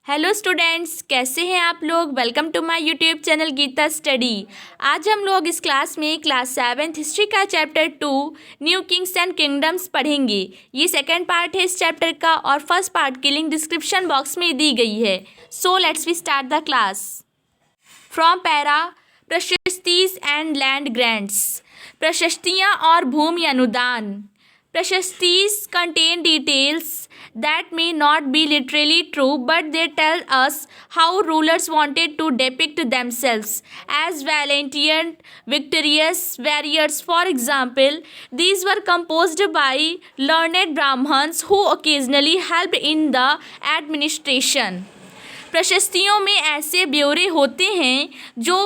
Hello students, कैसे हैं आप लोग। Welcome to my YouTube channel Geeta study. आज हम लोग इस क्लास में क्लास 7 हिस्ट्री का chapter 2 new kings and kingdoms पढ़ेंगे। ये सेकंड पार्ट है इस चैप्टर का और फर्स्ट पार्ट की लिंक डिस्क्रिप्शन बॉक्स में दी गई है। So let's we start the class. From para, prashastis and land grants. प्रशस्तियाँ और भूमि अनुदान। प्रशस्तीज contain details that may not be literally true, but they tell us how rulers wanted to depict themselves as valiant, victorious warriors. For example, these were composed by learned Brahmins who occasionally helped in the administration. प्रशस्तियों में ऐसे ब्यौरे होते हैं जो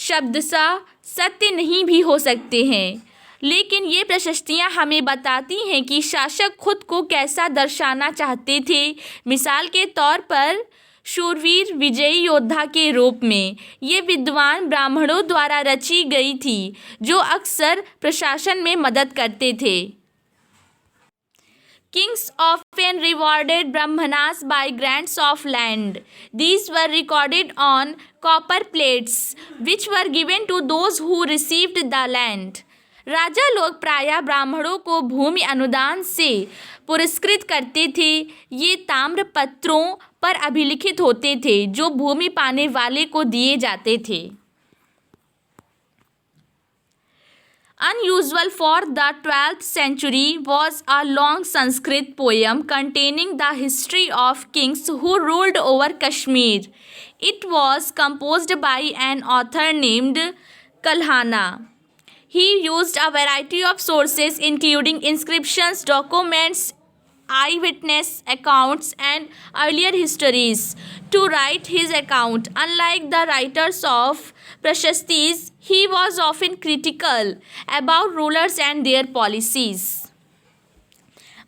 शब्दशः सत्य नहीं भी हो सकते हैं, लेकिन ये प्रशस्तियाँ हमें बताती हैं कि शासक खुद को कैसा दर्शाना चाहते थे। मिसाल के तौर पर शूरवीर विजयी योद्धा के रूप में ये विद्वान ब्राह्मणों द्वारा रची गई थी जो अक्सर प्रशासन में मदद करते थे। Kings often rewarded Brahmanas by grants of land. These were recorded on copper plates, which were given to those who received the land. राजा लोग प्रायः ब्राह्मणों को भूमि अनुदान से पुरस्कृत करते थे। ये ताम्र पत्रों पर अभिलिखित होते थे जो भूमि पाने वाले को दिए जाते थे। Unusual for the 12th century was a long Sanskrit poem containing the history of kings who ruled over Kashmir. It was composed by an author named Kalhana. He used a variety of sources including inscriptions, documents, eyewitness accounts and earlier histories to write his account. Unlike the writers of Prashastis, he was often critical about rulers and their policies.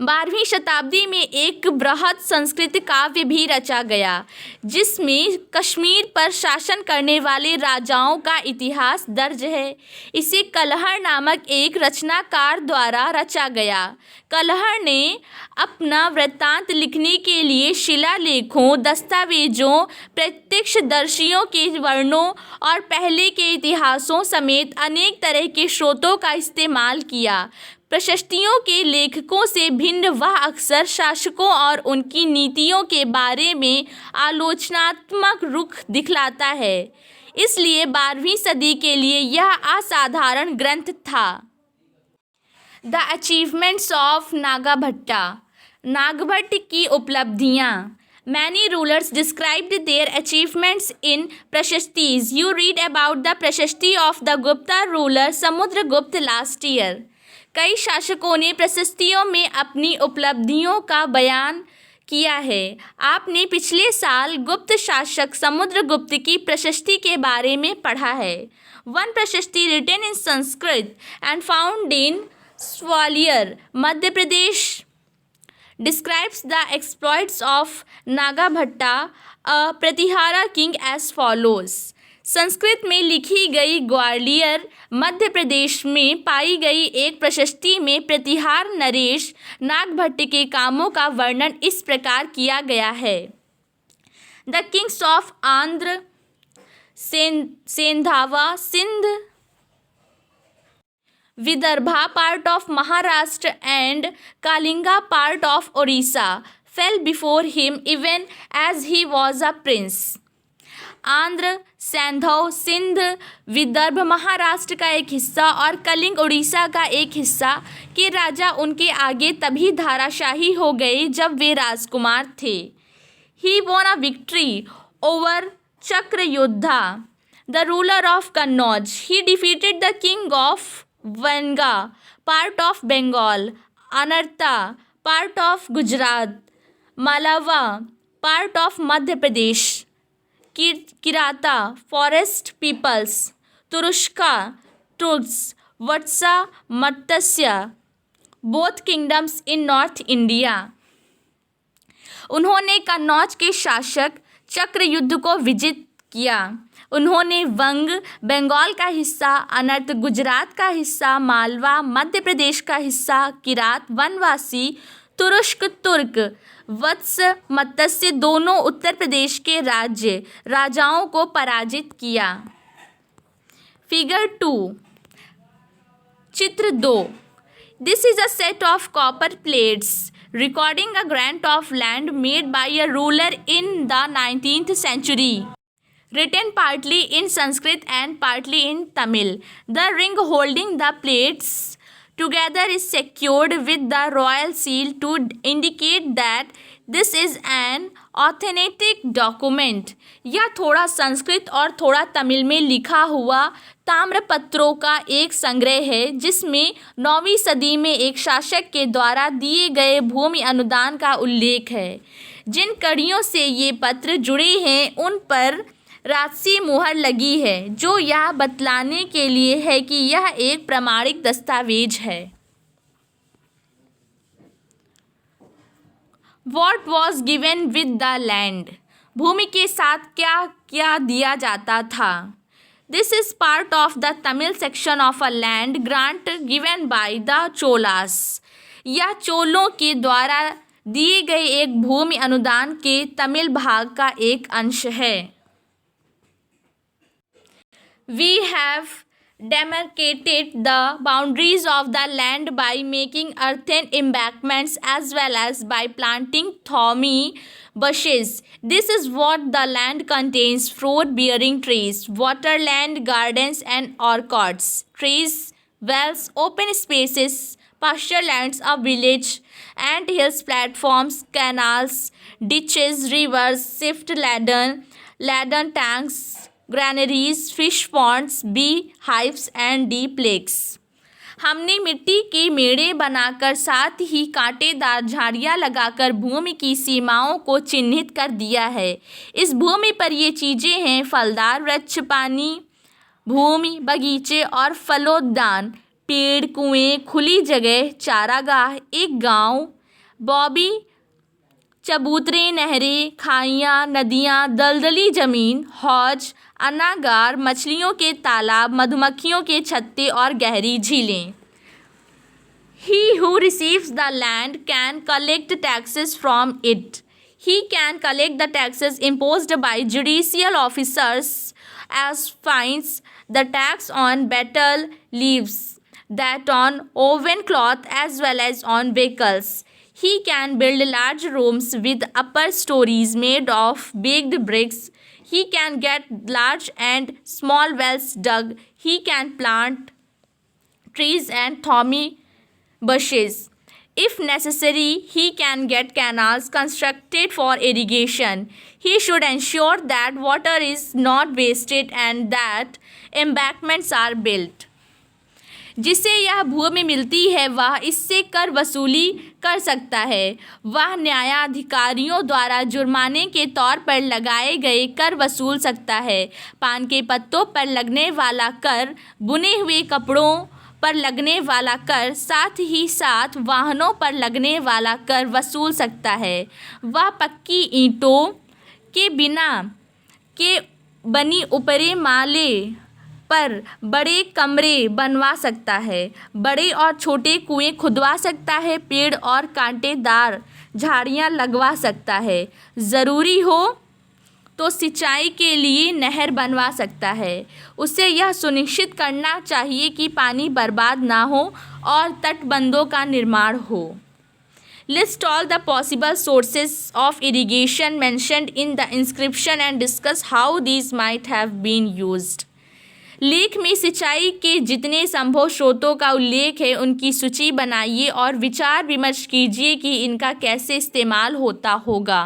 12वीं शताब्दी में एक बृहद संस्कृत काव्य भी रचा गया जिसमें कश्मीर पर शासन करने वाले राजाओं का इतिहास दर्ज है। इसे कलहर नामक एक रचनाकार द्वारा रचा गया। कलहर ने अपना वृत्तांत लिखने के लिए शिलालेखों, दस्तावेजों, प्रत्यक्षदर्शियों के वर्णनों और पहले के इतिहासों समेत अनेक तरह के स्रोतों का इस्तेमाल किया। प्रशस्तियों के लेखकों से भिन्न वह अक्सर शासकों और उनकी नीतियों के बारे में आलोचनात्मक रुख दिखलाता है, इसलिए 12वीं सदी के लिए यह असाधारण ग्रंथ था। The achievements of Nagabhata. Nagabhata की उपलब्धियाँ। Many rulers described their achievements in Prashastis. You read about the Prashasti of the Gupta ruler Samudragupta last year. कई शासकों ने प्रशस्तियों में अपनी उपलब्धियों का बयान किया है। आपने पिछले साल गुप्त शासक समुद्रगुप्त की प्रशस्ति के बारे में पढ़ा है। One prashasti written in Sanskrit and found in Gwalior, Madhya Pradesh describes the exploits of Nagabhatta, a Pratihara king as follows. Sanskrit में लिखी गई ग्वालियर मध्य प्रदेश में पाई गई एक प्रशस्ति में प्रतिहार नरेश नागभट्ट के कामों का वर्णन इस प्रकार किया गया है। The kings of Andhra, Saindhava, Sindh, Vidarbha part of Maharashtra and Kalinga part of Odisha fell before him even as he was a prince. Andhra, Saindhava, Sindh, Vidarbha Maharashtra का एक हिस्सा और कलिंग उड़ीसा का एक हिस्सा के राजा उनके आगे तभी धाराशाही हो गए जब वे राजकुमार थे। He won a victory over Chakrayudha, the ruler of Kannauj. He defeated the king of Vanga, part of Bengal, Anarta, part of Gujarat, Malwa, part of Madhya Pradesh, Kirata, forest peoples, Turushka, Turks, Vatsa, Matsya, both kingdoms in north India. उन्होंने कन्नौज के शासक चक्रयुद्ध को विजित किया। उन्होंने वंग, बंगाल का हिस्सा, अनर्त, गुजरात का हिस्सा, मालवा, मध्य प्रदेश का हिस्सा, किरात, वनवासी, तुरुष्क, तुर्क, वत्स, मत्स्य दोनों उत्तर प्रदेश के राजाओं को पराजित किया। फिगर 2, चित्र 2। This is a set of copper plates recording a grant of land made by a ruler in the 19th century. Written partly in Sanskrit and partly in Tamil. The ring holding the plates together is secured with the royal seal to indicate that this is an authentic document. यह थोड़ा संस्कृत और थोड़ा तमिल में लिखा हुआ ताम्रपत्रों का एक संग्रह है जिसमें 9वीं सदी में एक शासक के द्वारा दिए गए भूमि अनुदान का उल्लेख है। जिन कड़ियों से ये पत्र जुड़े हैं उन पर राजसी मुहर लगी है जो यह बतलाने के लिए है कि यह एक प्रमाणिक दस्तावेज है। What was given with the land? भूमि के साथ क्या क्या दिया जाता था? This is part of the Tamil section of a land grant given by the Cholas. यह चोलों के द्वारा दिए गए एक भूमि अनुदान के तमिल भाग का एक अंश है। We have demarcated the boundaries of the land by making earthen embankments as well as by planting thorny bushes. This is what the land contains: fruit-bearing trees, waterland, gardens and orchards, trees, wells, open spaces, pasture lands, a village, ant hills, platforms, canals, ditches, rivers, sift laden tanks, granaries, fish ponds, bee hives and deep lakes. हमने मिट्टी के मेड़े बनाकर साथ ही कांटेदार झाड़ियाँ लगाकर भूमि की सीमाओं को चिन्हित कर दिया है। इस भूमि पर ये चीज़ें हैं: फलदार वृक्ष, पानी भूमि, बगीचे और फलोद्यान, पेड़, कुएं, खुली जगह, चारागाह, एक गांव, बॉबी, चबूतरे, नहरें, खाइयाँ, नदियाँ, दलदली जमीन, हौज, अनागार, मछलियों के तालाब, मधुमक्खियों के छत्ते और गहरी झीलें। He who receives the land can collect taxes from it. He can collect the taxes imposed by judicial officers as fines, the tax on betel leaves, that on woven cloth as well as on vehicles. He can build large rooms with upper stories made of baked bricks. He can get large and small wells dug. He can plant trees and thorny bushes. If necessary, he can get canals constructed for irrigation. He should ensure that water is not wasted and that embankments are built. जिसे यह भूमि मिलती है वह इससे कर वसूली कर सकता है। वह न्यायाधिकारियों द्वारा जुर्माने के तौर पर लगाए गए कर वसूल सकता है। पान के पत्तों पर लगने वाला कर, बुने हुए कपड़ों पर लगने वाला कर, साथ ही साथ वाहनों पर लगने वाला कर वसूल सकता है। वह पक्की ईंटों के बिना के बनी ऊपरी माले पर बड़े कमरे बनवा सकता है, बड़े और छोटे कुएं खुदवा सकता है, पेड़ और कांटेदार झाड़ियाँ लगवा सकता है, ज़रूरी हो तो सिंचाई के लिए नहर बनवा सकता है। उसे यह सुनिश्चित करना चाहिए कि पानी बर्बाद ना हो और तटबंधों का निर्माण हो। List all the possible sources of irrigation mentioned in the inscription and discuss how these might have been used. लेख में सिंचाई के जितने संभव स्रोतों का उल्लेख है उनकी सूची बनाइए और विचार विमर्श कीजिए कि इनका कैसे इस्तेमाल होता होगा।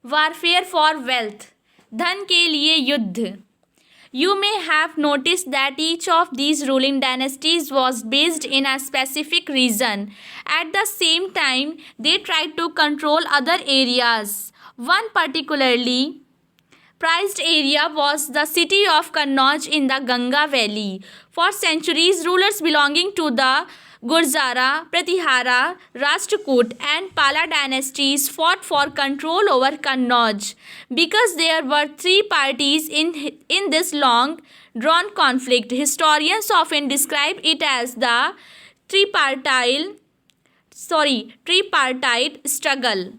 वारफेयर फॉर वेल्थ, धन के लिए युद्ध। You may have noticed that each of these ruling dynasties was based in a specific region. At the same time, they tried to control other areas. One particularly prized area was the city of Kannauj in the Ganga Valley. For centuries, rulers belonging to the Gurjara, Pratihara, Rashtrakoot and Pala dynasties fought for control over Kannauj. Because there were three parties in this long-drawn conflict, historians often describe it as the tripartite tripartite struggle.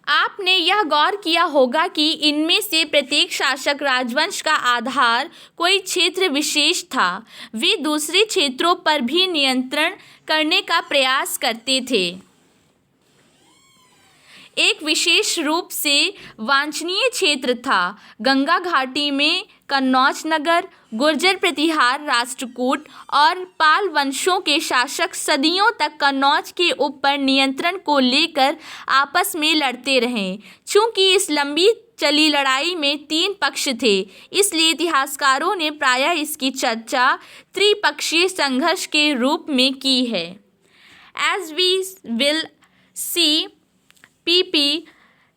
आपने यह गौर किया होगा कि इनमें से प्रत्येक शासक राजवंश का आधार कोई क्षेत्र विशेष था। वे दूसरे क्षेत्रों पर भी नियंत्रण करने का प्रयास करते थे। एक विशेष रूप से वांछनीय क्षेत्र था गंगा घाटी में कन्नौज नगर। गुर्जर प्रतिहार राष्ट्रकूट और पाल वंशों के शासक सदियों तक कन्नौज के ऊपर नियंत्रण को लेकर आपस में लड़ते रहे। चूंकि इस लंबी चली लड़ाई में 3 पक्ष थे, इसलिए इतिहासकारों ने प्रायः इसकी चर्चा त्रिपक्षीय संघर्ष के रूप में की है। As we will see, PP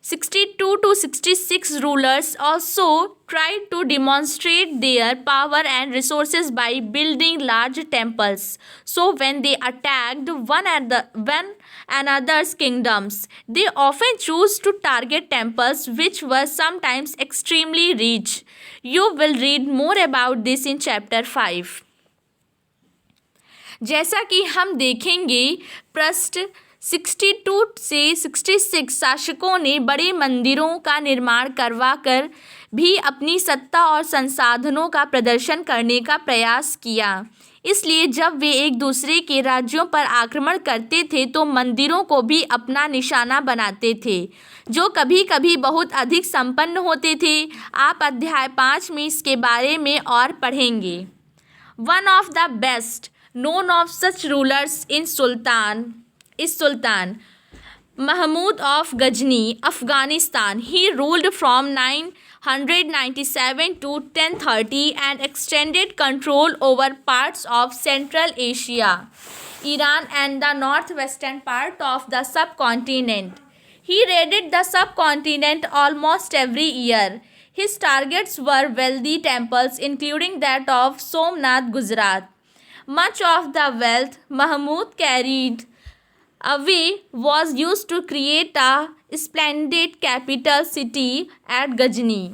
62 to 66 rulers also tried to demonstrate their power and resources by building large temples. So when they attacked one another's kingdoms, they often chose to target temples which were sometimes extremely rich. You will read more about this in chapter 5. जैसा कि हम देखेंगे, पृष्ठ 62 से 66 शासकों ने बड़े मंदिरों का निर्माण करवाकर भी अपनी सत्ता और संसाधनों का प्रदर्शन करने का प्रयास किया। इसलिए जब वे एक दूसरे के राज्यों पर आक्रमण करते थे तो मंदिरों को भी अपना निशाना बनाते थे, जो कभी कभी बहुत अधिक संपन्न होते थे। आप अध्याय 5 में इसके बारे में और पढ़ेंगे। One of the best known of such rulers is Sultan Mahmud of Ghazni, Afghanistan. He ruled from 997 to 1030 and extended control over parts of Central Asia, Iran and the northwestern part of the subcontinent. He raided the subcontinent almost every year. His targets were wealthy temples, including that of Somnath, Gujarat. Much of the wealth Mahmud carried away was used to create a splendid capital city at Ghazni.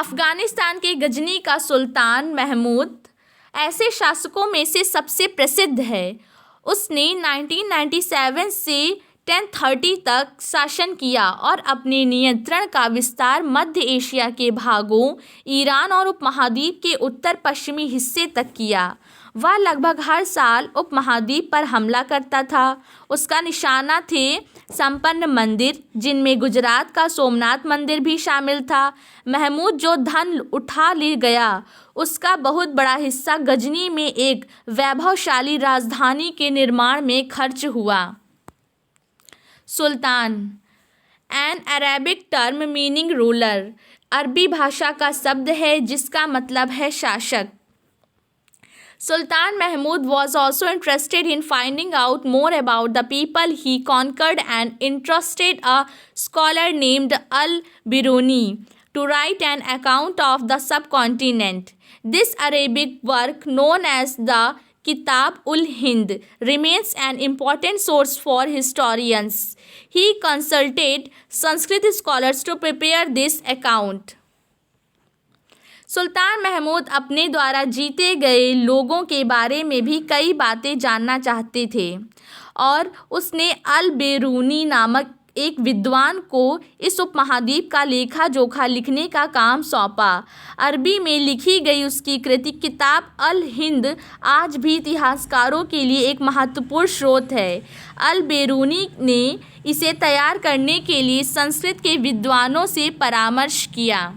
Afghanistan के गजनी का सुल्तान महमूद ऐसे शासकों में से सबसे प्रसिद्ध है। उसने 1997 से 1030 तक शासन किया और अपने नियंत्रण का विस्तार मध्य एशिया के भागों, ईरान और उपमहाद्वीप के उत्तर पश्चिमी हिस्से तक किया। वह लगभग हर साल उपमहाद्वीप पर हमला करता था। उसका निशाना थे संपन्न मंदिर, जिनमें गुजरात का सोमनाथ मंदिर भी शामिल था। महमूद जो धन उठा ले गया, उसका बहुत बड़ा हिस्सा गजनी में एक वैभवशाली राजधानी के निर्माण में खर्च हुआ। Sultan, an Arabic term meaning ruler, अरबी भाषा का शब्द है जिसका मतलब है शासक। Sultan Mahmud was also interested in finding out more about the people he conquered and entrusted a scholar named Al-Biruni to write an account of the subcontinent. This Arabic work, known as the Kitab-ul-Hind, remains an important source for historians. He consulted Sanskrit scholars to prepare this account. सुल्तान महमूद अपने द्वारा जीते गए लोगों के बारे में भी कई बातें जानना चाहते थे और उसने अल बेरूनी नामक एक विद्वान को इस उपमहाद्वीप का लेखा जोखा लिखने का काम सौंपा। अरबी में लिखी गई उसकी कृति किताब अल हिंद आज भी इतिहासकारों के लिए एक महत्वपूर्ण स्रोत है। अल बेरूनी ने इसे तैयार करने के लिए संस्कृत के विद्वानों से परामर्श किया।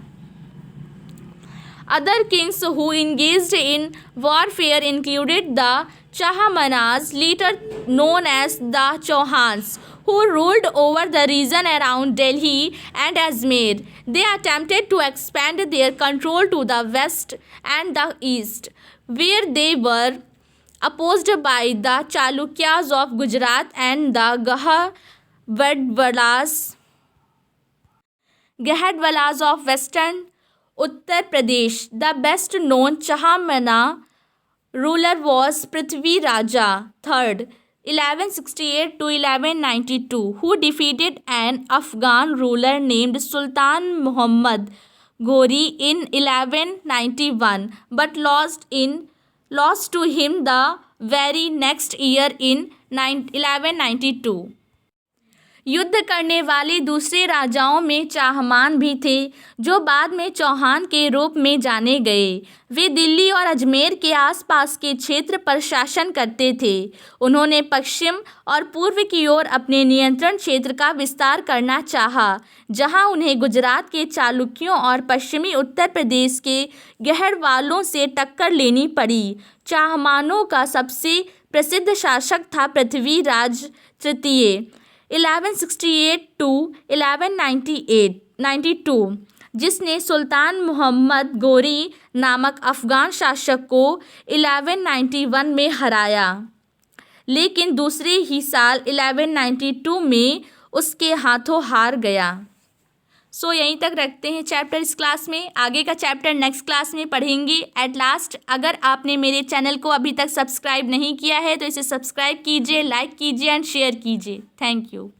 Other kings who engaged in warfare included the Chahamanas, later known as the Chauhans, who ruled over the region around Delhi and Ajmer. They attempted to expand their control to the west and the east, where they were opposed by the Chalukyas of Gujarat and the Gahadwalas of western Uttar Pradesh. The best known Chahamana ruler was Prithvi Raja III, 1168 to 1192, who defeated an Afghan ruler named Sultan Muhammad Ghori in 1191, but lost lost to him the very next year in 1192। युद्ध करने वाले दूसरे राजाओं में चाहमान भी थे, जो बाद में चौहान के रूप में जाने गए। वे दिल्ली और अजमेर के आसपास के क्षेत्र पर शासन करते थे। उन्होंने पश्चिम और पूर्व की ओर अपने नियंत्रण क्षेत्र का विस्तार करना चाहा, जहां उन्हें गुजरात के चालुक्यों और पश्चिमी उत्तर प्रदेश के गहरवालों से टक्कर लेनी पड़ी। चाहमानों का सबसे प्रसिद्ध शासक था पृथ्वीराज तृतीय 1168 to 1192, जिसने सुल्तान मोहम्मद गोरी नामक अफ़गान शासक को 1191 में हराया, लेकिन दूसरे ही साल 1192 में उसके हाथों हार गया। सो यहीं तक रखते हैं चैप्टर इस क्लास में। आगे का चैप्टर नेक्स्ट क्लास में पढ़ेंगे। एट लास्ट, अगर आपने मेरे चैनल को अभी तक सब्सक्राइब नहीं किया है तो इसे सब्सक्राइब कीजिए, लाइक कीजिए एंड शेयर कीजिए। Thank you.